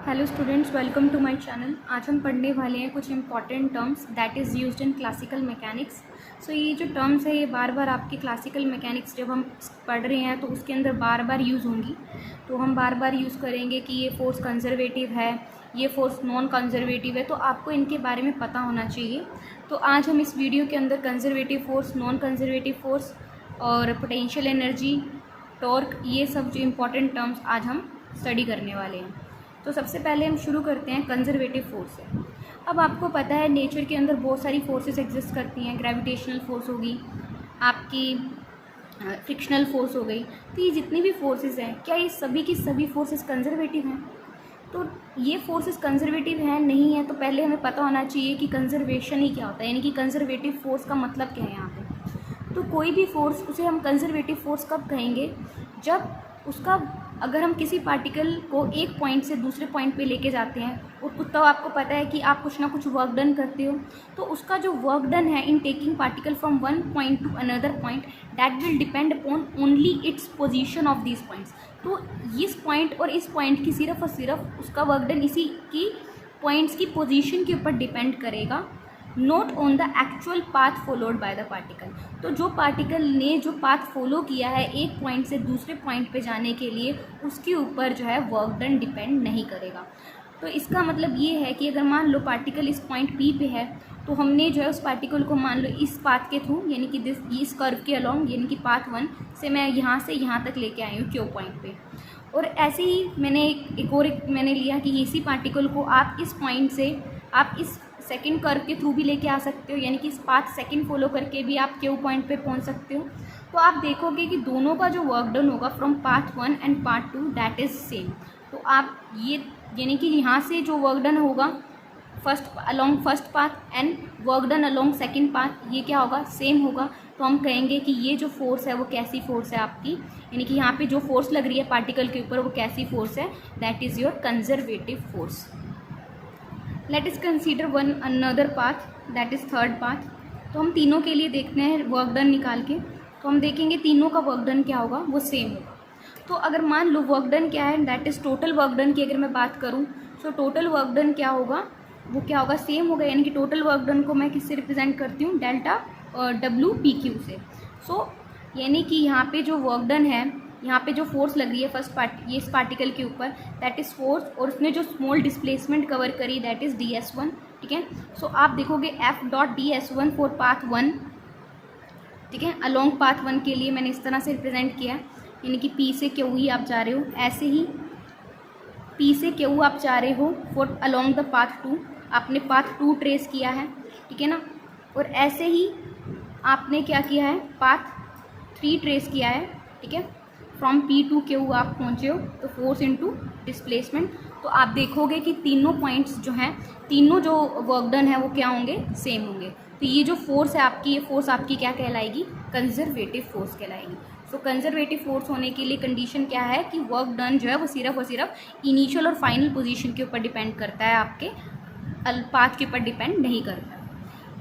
Hello students, welcome to my channel. आज हम पढ़ने वाले हैं कुछ important terms that is used in classical mechanics. So ये जो टर्म्स है ये बार बार आपके क्लासिकल मैकेनिक्स जब हम पढ़ रहे हैं तो उसके अंदर बार बार यूज़ होंगी। तो हम बार बार यूज़ करेंगे कि ये फोर्स कंजर्वेटिव है, ये फोर्स नॉन कंजर्वेटिव है, तो आपको इनके बारे में पता होना चाहिए। तो आज हम इस वीडियो के अंदर conservative force, non conservative force और पोटेंशियल एनर्जी, टॉर्क, ये सब जो इम्पोर्टेंट टर्म्स आज हम स्टडी करने वाले हैं। तो सबसे पहले हम शुरू करते हैं कंजर्वेटिव फोर्स से। अब आपको पता है नेचर के अंदर बहुत सारी फोर्सेस एग्जिस्ट करती हैं। ग्रेविटेशनल फोर्स होगी, आपकी फ्रिक्शनल फोर्स हो गई। तो ये जितनी भी फोर्सेस हैं, क्या ये सभी की सभी फोर्सेस कंजर्वेटिव हैं? तो ये फोर्सेस कंजर्वेटिव हैं नहीं है, तो पहले हमें पता होना चाहिए कि कंजर्वेशन ही क्या होता है, यानी कि कंजर्वेटिव फोर्स का मतलब क्या है यहाँ पे। तो कोई भी फोर्स, उसे हम कंजर्वेटिव फोर्स कब कहेंगे? जब उसका, अगर हम किसी पार्टिकल को एक पॉइंट से दूसरे पॉइंट पे लेके जाते हैं और तब आपको पता है कि आप कुछ ना कुछ वर्क डन करते हो, तो उसका जो वर्क डन है इन taking particle from one point two another point, that will depend upon only its position of these points. तो इस पॉइंट और इस पॉइंट की सिर्फ और सिर्फ उसका वर्क डन इसी की पॉइंट्स की पोजीशन के ऊपर डिपेंड करेगा, not on the actual path followed by the particle. तो जो पार्टिकल ने जो पाथ फॉलो किया है एक पॉइंट से दूसरे पॉइंट पे जाने के लिए, उसके ऊपर जो है वर्क डन डिपेंड नहीं करेगा। तो इसका मतलब ये है कि अगर मान लो पार्टिकल इस पॉइंट पी पे है, तो हमने जो है उस पार्टिकल को मान लो इस पाथ के थ्रू, यानी कि इस कर्व के अलॉन्ग, यानी कि पाथ 1 से मैं यहाँ से यहाँ तक लेके आई हूँ क्यू पॉइंट पे। और ऐसे ही मैंने मैंने लिया कि इसी पार्टिकल को आप इस पॉइंट से आप इस सेकंड कर्व के थ्रू भी लेके आ सकते हो, यानी कि इस पाथ सेकंड फॉलो करके भी आप क्यू पॉइंट पे पहुंच सकते हो। तो आप देखोगे कि दोनों का जो वर्क डन होगा from path 1 and path 2 that is same. तो आप ये, यानी कि यहाँ से जो वर्क डन होगा along first path and work done along second path, ये क्या होगा? सेम होगा। तो हम कहेंगे कि ये जो फोर्स है वो कैसी फोर्स है आपकी, यानी कि यहाँ पे जो फोर्स लग रही है पार्टिकल के ऊपर वो कैसी फोर्स है? That is your conservative force. Let us consider one another path, that is third path. तो हम तीनों के लिए देखते हैं वर्क डन निकाल के। तो हम देखेंगे तीनों का वर्क डन क्या होगा, वो सेम होगा। तो अगर मान लो वर्क डन क्या है, that is total work done की अगर मैं बात करूँ, तो टोटल वर्क डन क्या होगा, वो क्या होगा? सेम होगा। यानी कि टोटल वर्क डन को मैं किससे रिप्रेजेंट करती हूँ? डेल्टा डब्ल्यू पी क्यू से। सो यानी कि यहाँ पे जो वर्क डन है, यहाँ पे जो फोर्स लग रही है फर्स्ट ये इस पार्टिकल के ऊपर, दैट इज़ फोर्स, और उसने जो स्मॉल डिस्प्लेसमेंट कवर करी दैट इज़ ds1। ठीक है। सो आप देखोगे F.ds1 फॉर पाथ 1। ठीक है, अलॉन्ग पाथ 1 के लिए मैंने इस तरह से रिप्रेजेंट किया, यानी कि P से Q ही आप जा रहे हो, ऐसे ही P से Q आप जा रहे हो फॉर अलॉन्ग द पाथ 2, आपने पाथ 2 ट्रेस किया है। ठीक है ना। और ऐसे ही आपने क्या किया है? पाथ 3 ट्रेस किया है। ठीक है, फ्रॉम P टू Q आप पहुँचे हो, तो फोर्स इनटू डिस्प्लेसमेंट। तो आप देखोगे कि तीनों पॉइंट्स जो हैं, तीनों जो वर्क डन है वो क्या होंगे? सेम होंगे। तो ये जो फोर्स है आपकी, ये फोर्स आपकी क्या कहलाएगी? कंजर्वेटिव फोर्स कहलाएगी। सो कंजर्वेटिव फोर्स होने के लिए कंडीशन क्या है कि वर्क डन जो है वो सिर्फ और सिर्फ इनिशियल और फाइनल पोजीशन के ऊपर डिपेंड करता है, आपके पाथ के ऊपर डिपेंड नहीं करता है।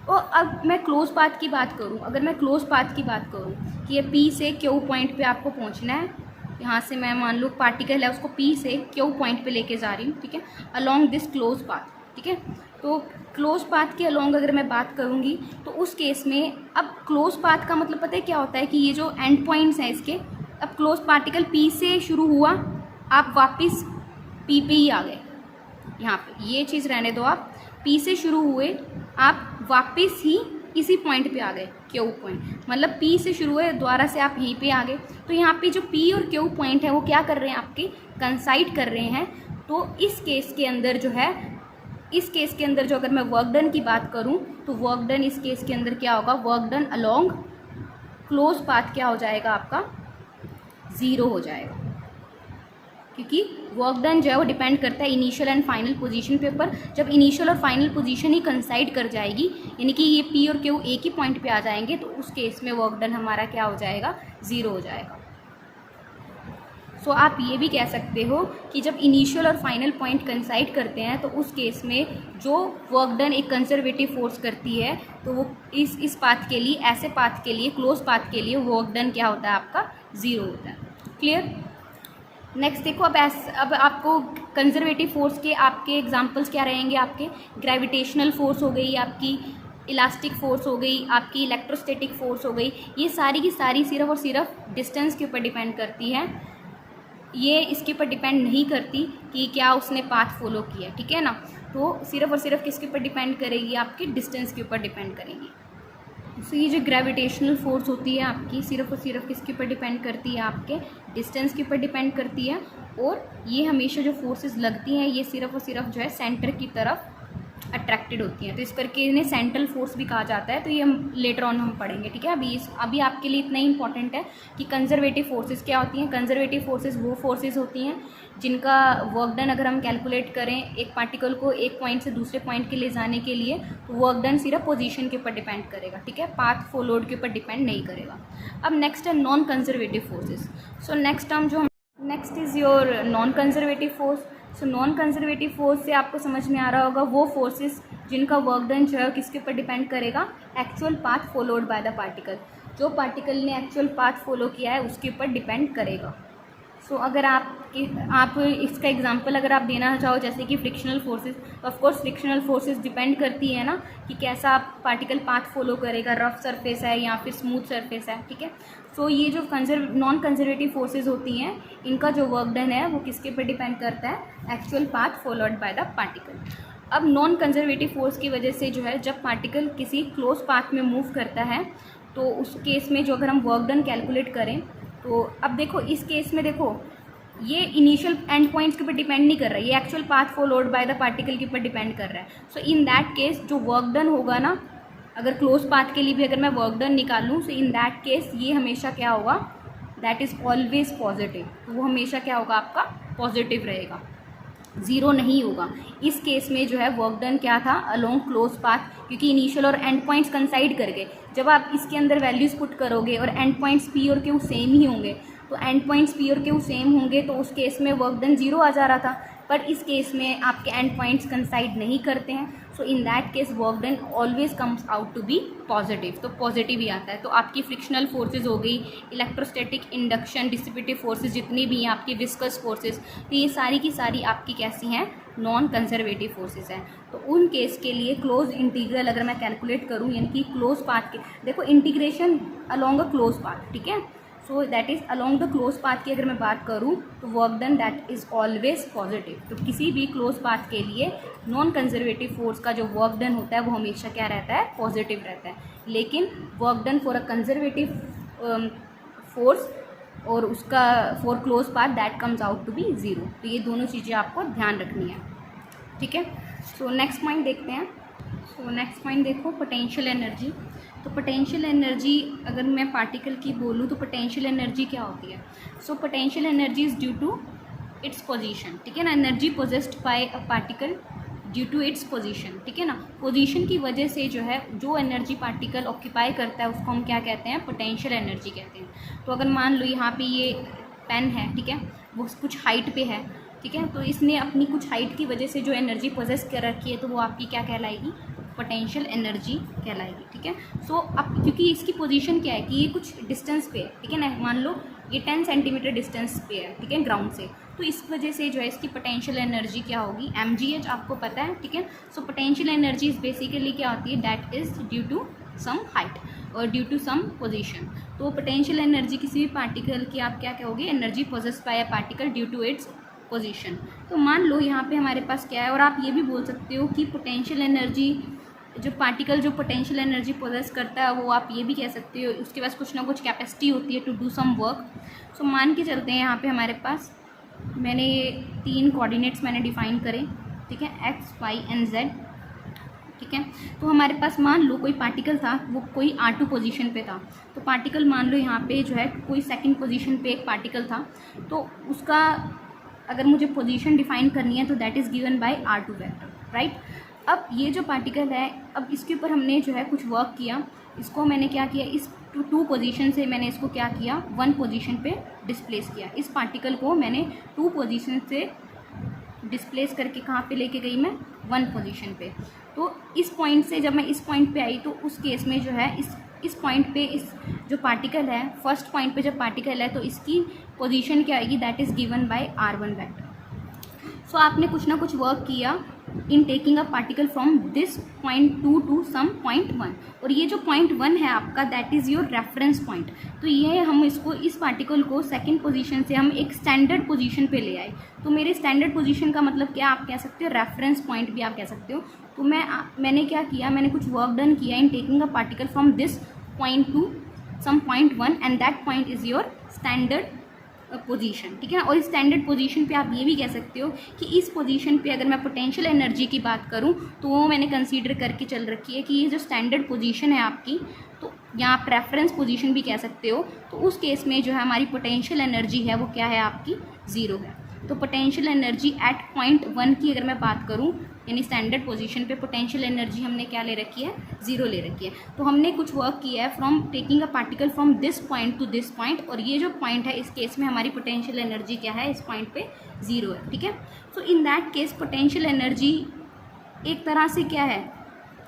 और अब मैं क्लोज पाथ की बात करूं, अगर मैं क्लोज पाथ की बात करूं कि ये P से Q पॉइंट पे आपको पहुंचना है, यहाँ से मैं मान लो पार्टिकल है उसको P से Q पॉइंट पे लेके जा रही हूँ। ठीक है, अलॉन्ग दिस क्लोज पाथ। ठीक है, तो क्लोज पाथ के अलॉन्ग अगर मैं बात करूँगी तो उस केस में, अब क्लोज पाथ का मतलब पता है क्या होता है कि ये जो एंड पॉइंट्स हैं इसके, अब क्लोज पार्टिकल P से शुरू हुआ, आप वापस P पे ही आ गए। यहाँ पे ये चीज़ रहने दो, आप P से शुरू हुए, आप वापस ही इसी पॉइंट पे आ गए, Q पॉइंट। मतलब P से शुरू हुए, दोबारा से आप यहीं पे आ गए। तो यहाँ पे जो P और Q पॉइंट है वो क्या कर रहे हैं? आपके कंसाइड कर रहे हैं। तो इस केस के अंदर जो है, इस केस के अंदर जो अगर मैं वर्क डन की बात करूँ, तो वर्क डन इस केस के अंदर क्या होगा? Work done along close path क्या हो जाएगा आपका? 0 हो जाएगा, क्योंकि वर्क डन जो है वो डिपेंड करता है इनिशियल एंड फाइनल पोजीशन के ऊपर। जब इनिशियल और फाइनल पोजीशन ही कंसाइड कर जाएगी, यानी कि ये P और Q एक ही पॉइंट पे आ जाएंगे, तो उस केस में वर्क डन हमारा क्या हो जाएगा? 0 हो जाएगा। सो आप ये भी कह सकते हो कि जब इनिशियल और फाइनल पॉइंट कंसाइड करते हैं, तो उस केस में जो वर्क डन एक कंजर्वेटिव फोर्स करती है, तो वो इस पाथ के लिए, ऐसे पाथ के लिए, क्लोज पाथ के लिए वर्क डन क्या होता है? आपका 0 होता है। क्लियर? नेक्स्ट देखो, अब आपको कंजर्वेटिव फोर्स के आपके एग्जांपल्स क्या रहेंगे, आपके ग्रेविटेशनल फोर्स हो गई, आपकी इलास्टिक फोर्स हो गई, आपकी इलेक्ट्रोस्टैटिक फोर्स हो गई। ये सारी की सारी सिर्फ और सिर्फ डिस्टेंस के ऊपर डिपेंड करती है, ये इसके ऊपर डिपेंड नहीं करती कि क्या उसने पाथ फॉलो किया, ठीक है ना। तो सिर्फ और सिर्फ किसके ऊपर डिपेंड करेगी, आपके डिस्टेंस के ऊपर डिपेंड करेगी। सो ये जो ग्रेविटेशनल फोर्स होती है आपकी सिर्फ और सिर्फ किसके ऊपर डिपेंड करती है, आपके डिस्टेंस के ऊपर डिपेंड करती है। और ये हमेशा जो फोर्सेस लगती हैं ये सिर्फ और सिर्फ जो है सेंटर की तरफ अट्रैक्टेड होती हैं, तो इस करके इन्हें सेंट्रल फोर्स भी कहा जाता है। तो ये हम लेटर ऑन हम पढ़ेंगे, ठीक है। अभी आपके लिए इतना ही इंपॉर्टेंट है कि कंजर्वेटिव फोर्सेस क्या होती हैं। कंजर्वेटिव फोर्सेस वो फोर्सेस होती हैं जिनका वर्क डन अगर हम कैलकुलेट करें एक पार्टिकल को एक पॉइंट से दूसरे पॉइंट के ले जाने के लिए, तो वर्क डन सिर्फ पोजीशन के ऊपर डिपेंड करेगा, ठीक है, पाथ फॉलोड के ऊपर डिपेंड नहीं करेगा। अब नेक्स्ट है non conservative forces. So next is your non conservative force. So non conservative force से आपको समझ में आ रहा होगा वो फोर्सेस जिनका वर्क डन जो है किसके ऊपर डिपेंड करेगा, actual path followed by the particle. जो पार्टिकल ने एक्चुअल पाथ फॉलो किया है उसके ऊपर डिपेंड करेगा। सो अगर आप इसका एग्जांपल अगर आप देना चाहो जैसे कि फ्रिक्शनल फोर्सेस, तो ऑफकोर्स फ्रिक्शनल फोर्सेस डिपेंड करती है ना कि कैसा पार्टिकल पाथ फॉलो करेगा, रफ सरफेस है या फिर स्मूथ सरफेस है, ठीक है। सो ये जो नॉन कंजर्वेटिव फोर्सेस होती हैं इनका जो वर्क डन है वो किसके ऊपर डिपेंड करता है, actual path followed by the particle. अब नॉन कंजर्वेटिव फोर्स की वजह से जो है जब पार्टिकल किसी क्लोज पाथ में मूव करता है तो उस केस में जो अगर हम वर्क डन कैलकुलेट करें तो अब देखो इस केस में देखो ये इनिशियल एंड पॉइंट्स के ऊपर डिपेंड नहीं कर रहा है, ये actual path followed by the particle के ऊपर डिपेंड कर रहा है। सो इन दैट केस जो वर्क डन होगा ना, अगर क्लोज पाथ के लिए भी अगर मैं वर्क डन निकालूँ, सो इन दैट केस ये हमेशा क्या होगा, दैट इज़ ऑलवेज पॉजिटिव। तो वो हमेशा क्या होगा, आपका पॉजिटिव रहेगा, ज़ीरो नहीं होगा। इस केस में जो है वर्क डन क्या था, अलोंग क्लोज पाथ, क्योंकि इनिशियल और एंड पॉइंट्स कंसाइड करके जब आप इसके अंदर वैल्यूज़ पुट करोगे और एंड पॉइंट्स पी और क्यू सेम ही होंगे, तो एंड पॉइंट्स पी और क्यू सेम होंगे तो उस केस में वर्क डन जीरो आ जा रहा था। पर इस केस में आपके एंड पॉइंट्स कंसाइड नहीं करते हैं, so in that case work done always comes out to be positive, तो पॉजिटिव ही आता है। तो आपकी फ्रिक्शनल फोर्सेज हो गई, इलेक्ट्रोस्टैटिक, इंडक्शन, डिसिपेटिव फोर्सेज जितनी भी हैं, आपकी विस्कस फोर्सेज, तो ये सारी की सारी आपकी कैसी हैं, नॉन कंजर्वेटिव फोर्सेज हैं। तो उन केस के लिए क्लोज इंटीग्रल अगर मैं कैलकुलेट करूँ, यानी कि क्लोज पाथ के, देखो integration along a close path, ठीक है। So that is along the close path की अगर मैं बात करूँ तो work done that is always positive. तो किसी भी क्लोज पाथ के लिए नॉन कंजर्वेटिव फोर्स का जो वर्क डन होता है वो हमेशा क्या रहता है, पॉजिटिव रहता है। लेकिन work done for a conservative force और उसका for close path that comes out to be zero. तो ये दोनों चीज़ें आपको ध्यान रखनी है, ठीक है। सो नेक्स्ट पॉइंट देखते हैं। सो नेक्स्ट पॉइंट देखो, पोटेंशियल एनर्जी। तो पोटेंशियल एनर्जी अगर मैं पार्टिकल की बोलूँ तो पोटेंशियल एनर्जी क्या होती है। So potential energy is due to its position, ठीक है ना। Energy possessed by a particle due to its position, ठीक है ना। पोजीशन की वजह से जो है जो एनर्जी पार्टिकल ऑक्यूपाई करता है उसको हम क्या कहते हैं, पोटेंशियल एनर्जी कहते हैं। तो अगर मान लो यहाँ पे ये पेन है, ठीक है, वो कुछ हाइट पे है, ठीक है, तो इसने अपनी कुछ हाइट की वजह से जो एनर्जी पोजेस कर रखी है तो वो आपकी क्या कहलाएगी, पोटेंशियल एनर्जी कहलाएगी, ठीक है। सो अब क्योंकि इसकी पोजीशन क्या है कि ये कुछ डिस्टेंस पे है, ठीक है ना, मान लो ये 10 सेंटीमीटर डिस्टेंस पे है, ठीक है, ग्राउंड से, तो इस वजह से जो है इसकी पोटेंशियल एनर्जी क्या होगी, mgh, आपको पता है, ठीक है। So potential energy is basically क्या होती है, that is due to some height और ड्यू टू सम पोजीशन। तो पोटेंशियल एनर्जी किसी भी पार्टिकल की आप क्या कहोगे, energy possessed by a particle due to its position. तो मान लो यहाँ पे हमारे पास क्या है, और आप ये भी बोल सकते हो कि पोटेंशियल एनर्जी जो पार्टिकल जो पोटेंशियल एनर्जी पोजेस करता है वो आप ये भी कह सकते हो उसके पास कुछ ना कुछ कैपेसिटी होती है टू डू सम वर्क। सो मान के चलते हैं यहाँ पे हमारे पास मैंने ये 3 कोऑर्डिनेट्स मैंने डिफाइन करे, ठीक है, x, y and z, ठीक है। तो हमारे पास मान लो कोई पार्टिकल था, वो कोई R2 पोजीशन पे था। तो पार्टिकल मान लो यहाँ पे जो है कोई सेकंड पोजीशन पे एक पार्टिकल था, तो उसका अगर मुझे पोजीशन डिफाइन करनी है तो that is given bye R2 vector, right. अब ये जो पार्टिकल है, अब इसके ऊपर हमने जो है कुछ वर्क किया, इसको मैंने क्या किया, इस 2 पोजीशन से मैंने इसको क्या किया, 1 पोजीशन पे डिस्प्लेस किया। इस पार्टिकल को मैंने 2 पोजीशन से डिस्प्लेस करके कहाँ पे लेके गई, मैं 1 पोजीशन पे। तो इस पॉइंट से जब मैं इस पॉइंट पे आई तो उस केस में जो है इस पॉइंट पे इस जो पार्टिकल है, फर्स्ट पॉइंट पे जब पार्टिकल है तो इसकी पोजीशन क्या आएगी, that is given by R1 vector. So आपने कुछ ना कुछ वर्क किया in taking a particle from this point 2 to some point 1, और ये जो पॉइंट 1 है आपका that is your reference point. तो ये हम इसको इस पार्टिकल को सेकंड पोजीशन से हम एक स्टैंडर्ड पोजीशन पे ले आए। तो मेरे स्टैंडर्ड पोजीशन का मतलब क्या आप कह सकते हो, रेफरेंस पॉइंट भी आप कह सकते हो। तो मैंने क्या किया, मैंने कुछ वर्क डन किया in taking a particle from this point to some point 1 and that point is your standard position, ठीक है ना। और इस स्टैंडर्ड पोजीशन पे आप ये भी कह सकते हो कि इस पोजीशन पे अगर मैं पोटेंशियल एनर्जी की बात करूँ तो वो मैंने कंसीडर करके चल रखी है कि ये जो स्टैंडर्ड पोजीशन है आपकी, तो यहाँ आप रेफरेंस पोजीशन भी कह सकते हो। तो उस केस में जो है हमारी पोटेंशियल एनर्जी है वो क्या है आपकी, ज़ीरो है। तो पोटेंशियल एनर्जी एट पॉइंट 1 की अगर मैं बात करूँ, यानी स्टैंडर्ड पोजीशन पे पोटेंशियल एनर्जी हमने क्या ले रखी है, ज़ीरो ले रखी है। तो हमने कुछ वर्क किया है from taking a particle from this point to this point, और ये जो पॉइंट है इस केस में हमारी पोटेंशियल एनर्जी क्या है, इस पॉइंट पे ज़ीरो है, ठीक है। So in that case potential energy एक तरह से क्या है,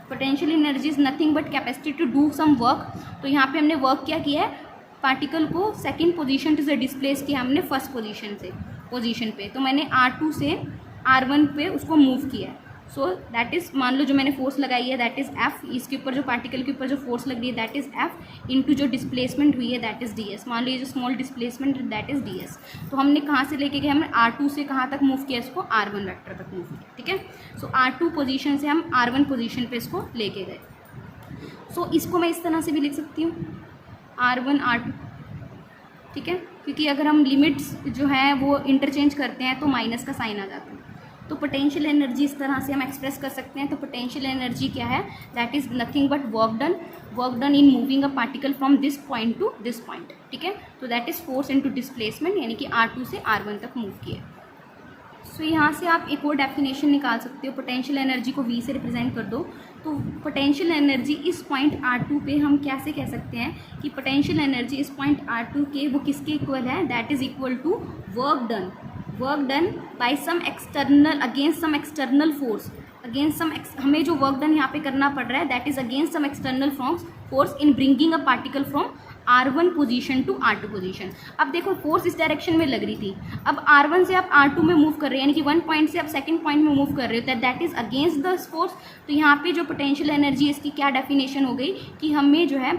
potential energy is nothing but capacity to do some work. तो यहाँ पे हमने वर्क क्या किया है, पार्टिकल को सेकेंड पोजीशन से डिस्प्लेस किया हमने फर्स्ट पोजीशन पे। तो मैंने R2 से R1 पे उसको मूव किया है। सो दैट इज़, मान लो जो मैंने फोर्स लगाई है दैट इज़ F, इसके ऊपर जो पार्टिकल के ऊपर जो फोर्स लग रही है दैट इज़ F, इनटू जो डिस्प्लेसमेंट हुई है दैट इज़ ds। मान लो ये जो small displacement that is ds। तो हमने कहाँ से लेके गए, हमने R2 से कहाँ तक मूव किया, इसको R1 वेक्टर तक मूव किया, ठीक है। सो R2 पोजीशन से हम R1 पोजीशन पे इसको लेके गए। सो इसको मैं इस तरह से भी लिख सकती हूँ R1 R2, ठीक है, क्योंकि अगर हम लिमिट्स जो हैं वो इंटरचेंज करते हैं तो माइनस का साइन आ जाता है। तो पोटेंशियल एनर्जी इस तरह से हम एक्सप्रेस कर सकते हैं। तो पोटेंशियल एनर्जी क्या है, that is nothing but work done in moving a particle from this point to this point, ठीक है। तो that is force into displacement, यानी कि R2 से R1 तक मूव किया। सो यहाँ से आप एक और डेफिनेशन निकाल सकते हो, पोटेंशियल एनर्जी को V से रिप्रेजेंट कर दो। तो पोटेंशियल एनर्जी इस पॉइंट R2 पे हम कैसे कह सकते हैं कि पोटेंशियल एनर्जी इस पॉइंट R2 के वो किसके इक्वल है, that is equal to work done by some external, against some external force, against some हमें जो वर्क डन यहाँ पे करना पड़ रहा है that is against some external force in bringing a particle from R1 position to R2 position. अब देखो फोर्स इस डायरेक्शन में लग रही थी, अब R1 से आप R2 में मूव कर रहे हैं, यानी कि 1 पॉइंट से आप सेकंड पॉइंट में मूव कर रहे हो, that is against the force. तो यहाँ पे जो पोटेंशियल एनर्जी इसकी क्या डेफिनेशन हो गई कि हमें जो है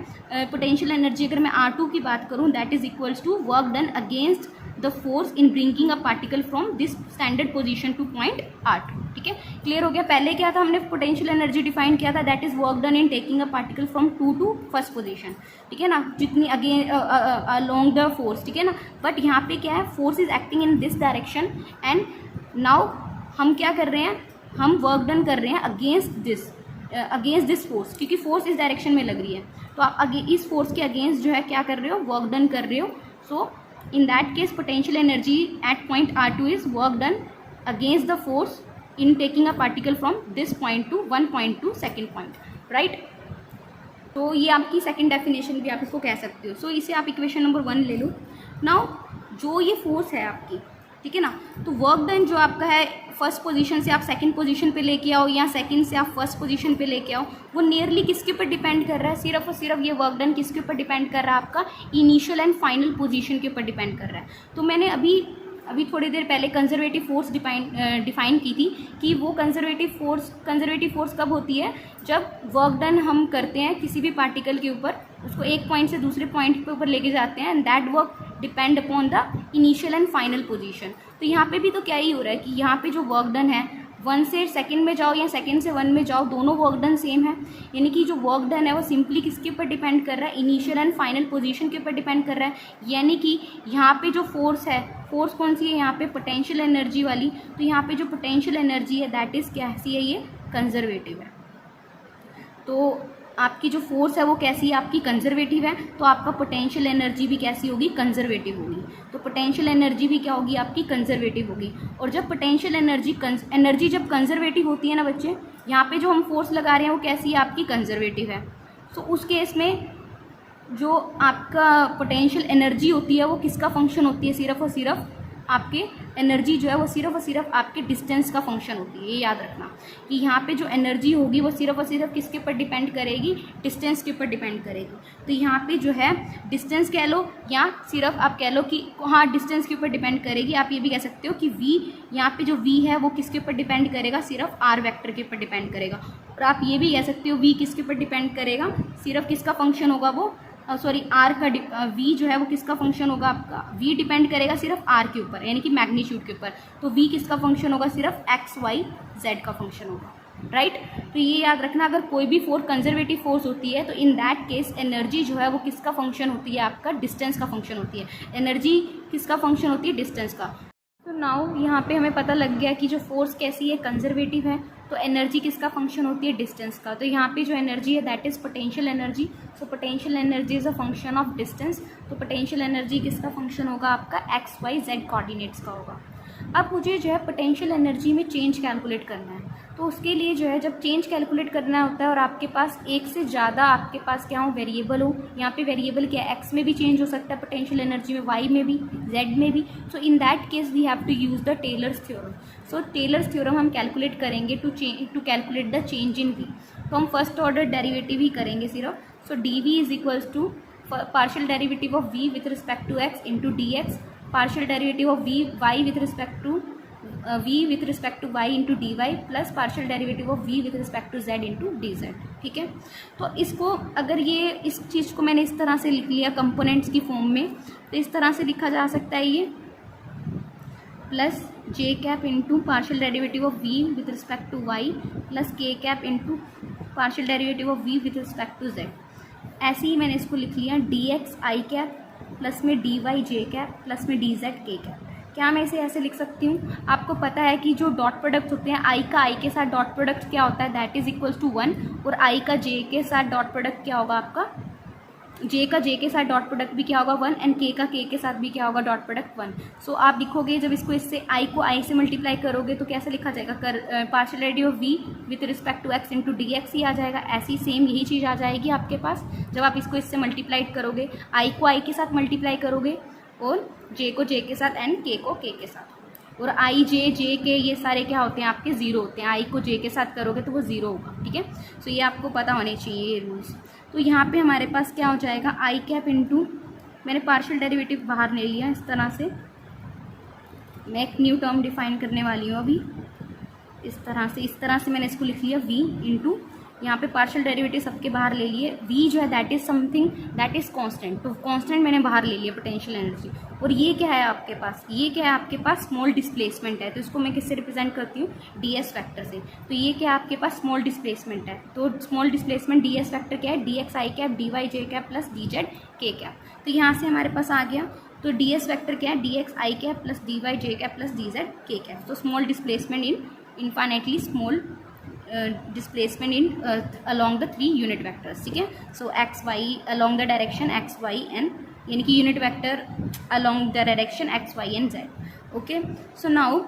पोटेंशियल एनर्जी अगर मैं R2 की बात करूँ that is equals to work done against the force in bringing a particle from this standard position to point R2, ठीक है। क्लियर हो गया। पहले क्या था, हमने पोटेंशियल एनर्जी डिफाइन किया था that is work done in taking a particle from 2 to first position, ठीक है ना, जितनी अगेन अलोंग द फोर्स, ठीक है ना। बट यहाँ पे क्या है, force is acting in this direction and now हम क्या कर रहे हैं, हम वर्क डन कर रहे हैं अगेंस्ट दिस फोर्स, क्योंकि फोर्स इस डायरेक्शन में लग रही है। तो आप इस फोर्स के अगेंस्ट जो है क्या कर रहे हो, वर्क डन कर रहे हो। सो in that case potential energy at point R2 is work done against the force in taking a particle from this point to one point to second point, right। तो ये आपकी सेकंड डेफिनेशन भी आप इसको कह सकते हो। सो इसे आप इक्वेशन नंबर 1 ले लो। नाउ जो ये फोर्स है आपकी, ठीक है ना, तो वर्क डन जो आपका है फर्स्ट पोजीशन से आप सेकंड पोजीशन पे लेके आओ या सेकंड से आप फर्स्ट पोजीशन पे लेके आओ, वो नियरली किसके ऊपर डिपेंड कर रहा है, सिर्फ और सिर्फ ये वर्क डन किसके ऊपर डिपेंड कर रहा है, आपका इनिशियल एंड फाइनल पोजीशन के ऊपर डिपेंड कर रहा है। तो मैंने अभी थोड़ी देर पहले कंजर्वेटिव फोर्स डिफाइन की थी कि वो कंजर्वेटिव फोर्स कब होती है, जब वर्क डन हम करते हैं किसी भी पार्टिकल के ऊपर, उसको एक पॉइंट से दूसरे पॉइंट के ऊपर लेके जाते हैं and that work depend upon the initial and final position. तो यहाँ पे भी तो क्या ही हो रहा है कि यहाँ पे जो वर्क डन है 1 से सेकंड में जाओ या सेकंड से 1 में जाओ, दोनों वर्क डन सेम है, यानी कि जो वर्क डन है वो सिंपली किसके ऊपर डिपेंड कर रहा है, इनिशियल एंड फाइनल पोजीशन के ऊपर डिपेंड कर रहा है। यानी कि यहाँ पे जो फोर्स है, फोर्स कौन सी है यहाँ पे, पोटेंशियल एनर्जी वाली। तो यहाँ पे जो पोटेंशियल एनर्जी है दैट इज़ कैसी है, ये कंजर्वेटिव है। तो आपकी जो फोर्स है वो कैसी है, आपकी कंजर्वेटिव है, तो आपका पोटेंशियल एनर्जी भी कैसी होगी, कंजर्वेटिव होगी। तो पोटेंशियल एनर्जी भी क्या होगी, आपकी कंजर्वेटिव होगी। और जब पोटेंशियल एनर्जी जब कंजर्वेटिव होती है ना बच्चे, यहाँ पे जो हम फोर्स लगा रहे हैं वो कैसी है, आपकी कंजर्वेटिव है। तो उस केस में जो आपका पोटेंशियल एनर्जी होती है वो किसका फंक्शन होती है, सिर्फ और सिर्फ आपके एनर्जी जो है वो सिर्फ और सिर्फ आपके डिस्टेंस का फंक्शन होती है। ये याद रखना कि यहाँ पे जो एनर्जी होगी वो सिर्फ और सिर्फ किसके ऊपर डिपेंड करेगी, डिस्टेंस के ऊपर डिपेंड करेगी। तो यहाँ पे जो है डिस्टेंस कह लो या सिर्फ आप कह लो कि हाँ डिस्टेंस के ऊपर डिपेंड करेगी। आप ये भी कह सकते हो कि v, यहाँ पे जो v है वो किसके ऊपर डिपेंड करेगा, सिर्फ r वेक्टर के ऊपर डिपेंड करेगा। और आप ये भी कह सकते हो v किसके ऊपर डिपेंड करेगा, सिर्फ किसका फंक्शन होगा वो सॉरी आर का v जो है वो किसका फंक्शन होगा आपका, v डिपेंड करेगा सिर्फ r के ऊपर यानी कि मैग्नीट्यूड के ऊपर। तो v किसका फंक्शन होगा, सिर्फ x y z का फंक्शन होगा, राइट। तो ये याद रखना, अगर कोई भी फोर्स कंजर्वेटिव फोर्स होती है तो इन दैट केस एनर्जी जो है वो किसका फंक्शन होती है, आपका डिस्टेंस का फंक्शन होती है। एनर्जी किसका फंक्शन होती है, डिस्टेंस का। तो नाउ यहाँ पे हमें पता लग गया कि जो फोर्स कैसी है, कंजर्वेटिव है, तो एनर्जी किसका फंक्शन होती है, डिस्टेंस का। तो यहाँ पे जो एनर्जी है that is potential energy. So potential energy is a function of distance. तो पोटेंशियल एनर्जी किसका फंक्शन होगा, आपका एक्स वाई जेड कोऑर्डिनेट्स का होगा। अब मुझे जो है पोटेंशियल एनर्जी में चेंज कैलकुलेट करना है। तो उसके लिए जो है जब चेंज कैलकुलेट करना होता है और आपके पास एक से ज़्यादा आपके पास क्या हो, वेरिएबल हो। यहाँ पे वेरिएबल क्या है, एक्स में भी चेंज हो सकता है पोटेंशियल एनर्जी में, वाई में भी, जेड में भी। So in that case we have to use the Taylor's theorem. So Taylor's theorem हम कैलकुलेट करेंगे to calculate the change in V. तो हम फर्स्ट ऑर्डर डेरिवेटिव ही करेंगे सिर्फ। So D we is equals to partial derivative of V with respect to X into D X, partial derivative of V Y with respect to v with respect to y into D Y plus partial derivative of v with respect to z into d z. ठीक है, तो इसको अगर ये इस चीज़ को मैंने इस तरह से लिख लिया कंपोनेंट्स की फॉर्म में, तो इस तरह से लिखा जा सकता है ये plus J cap into partial derivative of v with respect to y plus K cap into partial derivative of v with respect to z। ऐसे ही मैंने इसको लिख लिया D X I cap plus में D Y J cap plus में D Z K cap. क्या मैं इसे ऐसे लिख सकती हूँ, आपको पता है कि जो डॉट प्रोडक्ट होते हैं आई का आई के साथ डॉट प्रोडक्ट क्या होता है, दैट इज इक्वल्स टू 1, और आई का जे के साथ डॉट प्रोडक्ट क्या होगा आपका, जे का जे के साथ डॉट प्रोडक्ट भी क्या होगा 1, एंड के का के के साथ भी क्या होगा डॉट प्रोडक्ट 1। सो आप लिखोगे जब इसको इससे आई को आई से मल्टीप्लाई करोगे तो कैसे लिखा जाएगा, partial derivative of V with respect to X into D X ही आ जाएगा। ऐसी सेम यही चीज़ आ जाएगी आपके पास जब आप इसको इससे मल्टीप्लाई करोगे, आई को आई के साथ मल्टीप्लाई करोगे और जे को जे के साथ एंड के को के के साथ। और आई जे जे के ये सारे क्या होते हैं आपके ज़ीरो होते हैं, आई को जे के साथ करोगे तो वो ज़ीरो होगा। ठीक है, सो ये आपको पता होने चाहिए ये रूल्स। तो यहाँ पे हमारे पास क्या हो जाएगा, आई कैप इंटू, मैंने पार्शियल डेरिवेटिव बाहर ले लिया इस तरह से, मैं एक न्यू टर्म डिफाइन करने वाली हूँ अभी इस तरह से मैंने इसको लिख लिया वी इंटू, यहाँ पे पार्शियल डेरिवेटिव सबके बाहर ले लिए, v जो है that is something that is constant, तो कांस्टेंट मैंने बाहर ले लिया पोटेंशियल एनर्जी। और ये क्या है आपके पास, ये क्या है आपके पास स्मॉल डिस्प्लेसमेंट है, तो इसको मैं किससे रिप्रेजेंट करती हूँ, ds वेक्टर से। तो ये क्या है आपके पास स्मॉल डिस्प्लेसमेंट है, तो स्मॉल डिस्प्लेसमेंट ds वेक्टर क्या है, dx I cap dy j cap plus dz k cap. तो यहाँ से हमारे पास आ गया, तो ds वेक्टर क्या है, dx I cap plus dy j cap plus dz k cap. तो small displacement in infinitely small displacement in along the 3 unit vectors. ठीक है, so X Y along the direction X Y and, यानी कि unit vector along the direction X Y and Z. Okay, so now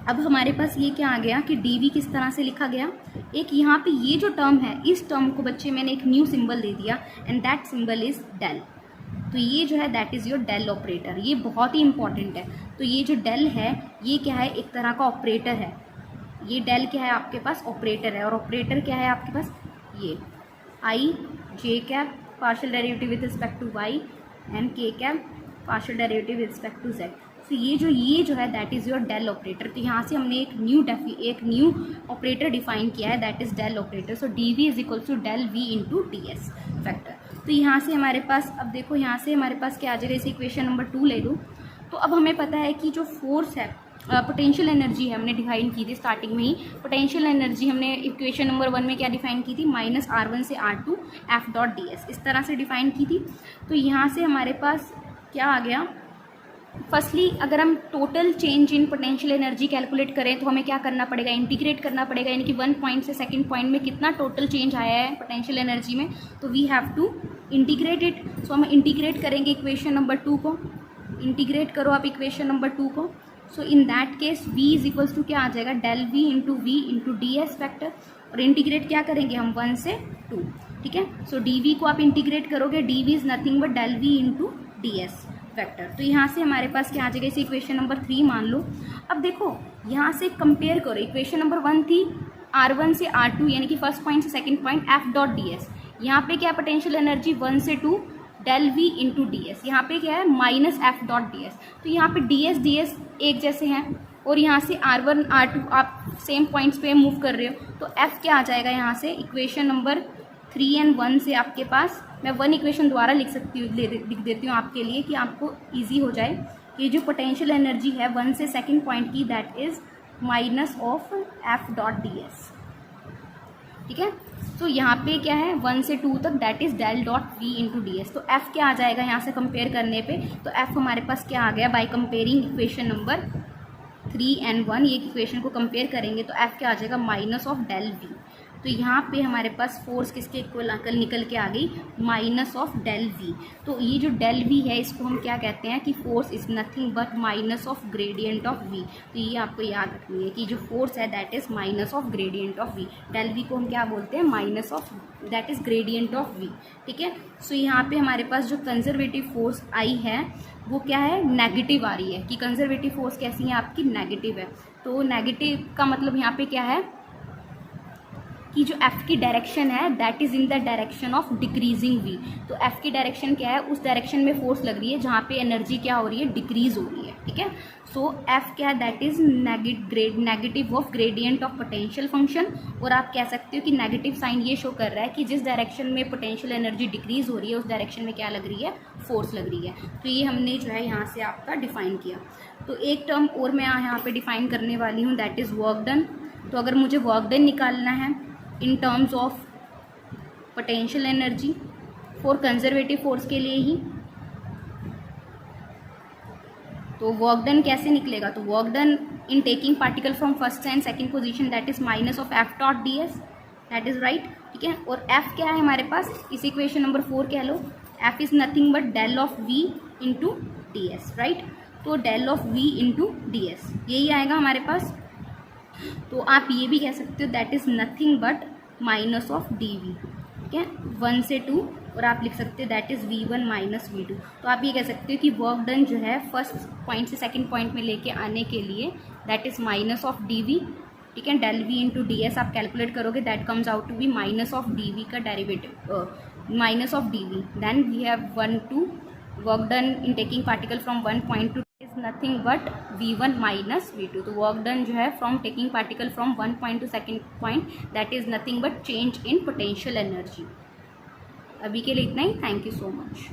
अब हमारे पास ये क्या आ गया कि डी वी किस तरह से लिखा गया, एक यहाँ पे ये जो टर्म है इस टर्म को बच्चे मैंने एक न्यू सिंबल दे दिया and that symbol is del. तो ये जो है that is your del operator, ये बहुत ही इंपॉर्टेंट है। तो ये जो डेल है ये क्या है, एक तरह का ऑपरेटर है, ये डेल क्या है आपके पास, ऑपरेटर है। और ऑपरेटर क्या है आपके पास, ये I J cap partial derivative with respect to Y and K cap partial derivative with respect to Z. तो ये जो है that is your del operator. तो यहाँ से हमने एक न्यू ऑपरेटर डिफाइन किया है that is del operator. So D we is equal to del we into D S factor. तो यहाँ से हमारे पास अब देखो, यहाँ से हमारे पास क्या आ जाएगा, इसे इक्वेशन नंबर 2 ले लो। तो अब हमें पता है कि जो फोर्स है पोटेंशियल एनर्जी है, हमने डिफाइन की थी स्टार्टिंग में ही। पोटेंशियल एनर्जी हमने इक्वेशन नंबर 1 में क्या डिफाइन की थी, माइनस R1 से R2 F dot d S, इस तरह से डिफाइन की थी। तो यहाँ से हमारे पास क्या आ गया, फर्स्टली अगर हम total change in potential energy calculate करें तो हमें क्या करना पड़ेगा, इंटीग्रेट करना पड़ेगा, यानी कि 1 पॉइंट से सेकंड पॉइंट में कितना टोटल चेंज आया है पोटेंशियल एनर्जी में, तो we have to integrate it. So हम इंटीग्रेट करेंगे इक्वेशन नंबर 2 को, इंटीग्रेट करो आप इक्वेशन नंबर 2 को। So in that case v is equals to क्या आ जाएगा, del v into V into D S factor, और इंटीग्रेट क्या करेंगे हम 1 से 2। ठीक है, सो डी वी को आप इंटीग्रेट करोगे, d v is nothing but del v into D s. Vector. तो यहाँ से हमारे पास क्या आ जाएगा, इसे इक्वेशन नंबर 3 मान लो। अब देखो यहाँ से कंपेयर करो, इक्वेशन नंबर 1 थी R1 से R2 यानी कि फर्स्ट पॉइंट से second point F dot d s. यहाँ पे क्या पोटेंशियल एनर्जी 1 से 2 del we into D s. यहाँ पे क्या है minus f dot d s. तो यहाँ पे डी एस एक जैसे हैं और यहाँ से R1 R2 आप सेम पॉइंट्स पे मूव कर रहे हो, तो F क्या आ जाएगा यहाँ से इक्वेशन नंबर 3 और 1 से आपके पास, मैं 1 इक्वेशन द्वारा लिख देती हूँ आपके लिए कि आपको ईजी हो जाए। ये जो पोटेंशियल एनर्जी है 1 से सेकेंड पॉइंट की, that is minus of F dot d S. ठीक है, तो यहाँ पे क्या है 1 से 2 तक that is del dot v into D s. तो एफ क्या आ जाएगा यहाँ से कंपेयर करने पे, तो एफ हमारे पास क्या आ गया, बाय कंपेयरिंग इक्वेशन नंबर 3 और 1, ये इक्वेशन को कंपेयर करेंगे तो एफ क्या आ जाएगा माइनस ऑफ डेल वी। तो यहाँ पे हमारे पास फोर्स किसके इक्वल निकल के आ गई, माइनस ऑफ डेल वी। तो ये जो डेल वी है इसको हम क्या कहते हैं कि force is nothing but minus of gradient of v. तो ये आपको याद रखनी है कि जो फोर्स है that is minus of gradient of v. Del v को हम क्या बोलते हैं, minus of that is gradient of v. ठीक है, सो यहाँ पे हमारे पास जो कंजर्वेटिव फोर्स आई है वो क्या है, नेगेटिव आ रही है। कि कंजर्वेटिव फोर्स कैसी है आपकी, नेगेटिव है। तो नेगेटिव का मतलब यहाँ पे क्या है कि जो एफ की डायरेक्शन है that is in the direction of decreasing v. तो एफ की डायरेक्शन क्या है, उस डायरेक्शन में फोर्स लग रही है जहाँ पे एनर्जी क्या हो रही है, डिक्रीज हो रही है। ठीक है, सो एफ क्या है, that is negative of gradient of potential function. और आप कह सकते हो कि नेगेटिव साइन ये शो कर रहा है कि जिस डायरेक्शन में पोटेंशियल एनर्जी डिक्रीज हो रही है उस डायरेक्शन में क्या लग रही है, फोर्स लग रही है। तो ये हमने जो है यहाँ से आपका डिफाइन किया। तो एक टर्म और मैं यहाँ पे डिफाइन करने वाली हूँ, दैट इज वर्क डन। तो अगर मुझे वर्क डन निकालना है in terms of potential energy for conservative force के लिए ही, तो वर्क डन कैसे निकलेगा, तो work done in taking particle from first and second position that is minus of F dot d S, that is right. ठीक है, और F क्या है हमारे पास, इस इक्वेशन नंबर 4 कह लो, F is nothing but del of V into D S, right. तो del of V into D S यही आएगा हमारे पास। तो आप ये भी कह सकते हो that is nothing but minus of D we. ठीक है, 1 से 2, और आप लिख सकते हो that is V1 minus V2। तो आप ये कह सकते हो कि वर्क डन जो है फर्स्ट पॉइंट से सेकंड पॉइंट में लेके आने के लिए that is minus of D we. ठीक है, del we into D S आप कैलकुलेट करोगे that comes out to be minus of D V का derivative, minus of D V. Then we have 1 2 work done in taking particle from 1 point to is nothing but V1 minus V2। तो work done जो है from taking particle from 1 point to second point that is nothing but change in potential energy. अभी के लिए इतना ही, thank you so much.